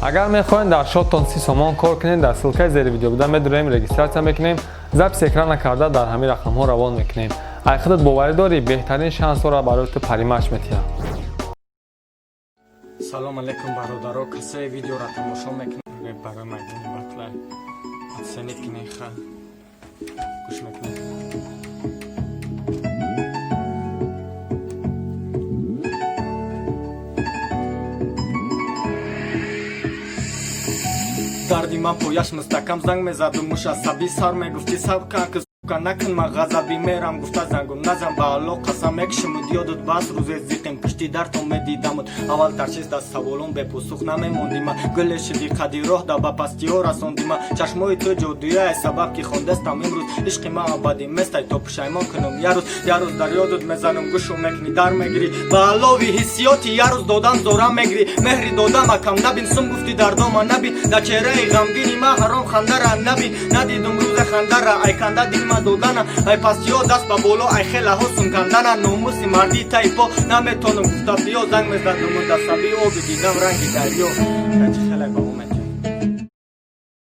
اگر میخواین در شاتتان 30 سومان کار کنین در سلکه زیر ویدیو بوده میدونیم رجیستراسیون میکنیم ضبط اکران نکرده در همین رقم ها روان میکنیم اگه خودت باور داری بهترین شانس را برای تو پریمش میتیم. سلام علیکم برادرها کسی ویدیو را تماشا میکنید برای میدان بطلای حدثنید کنید گوش میکنید. دردی من پویش مستکم زنگ میزد و موش عصبی سر میگفتی سب کن که نکن من غضبی میرم گفته زنگم نزن به الله قسم یکشمود یادت بس روز زیقیم پشتی در تو میدیدمت اول ترچیز دست سوالون به پاسخ نمیموندیم گل شدی قدی راه دا به پستی ها رسوندیم چشمای تو جادویه سبب که خوندستم امروز عشق من ابدی مثل تو پشیمان کنم یه روز در یادت میزنم گوشو میکنی در میگیری به علاوه حسیاتی یه روز دادم زورم میگیری مهری دادم کم نبین سم گفتی دردام نبین در چهره غمگینی من حرام خنده را نبین ندیدم روز خنده را ای کنده دل دادن ای پس یا دست به بالا ای خیلی حسن کندن ناموسی مردی تایپا نمیتونم گفته بیا زنگ میزدم و دستبی آب دیدم رنگ دریا خیلی با اومد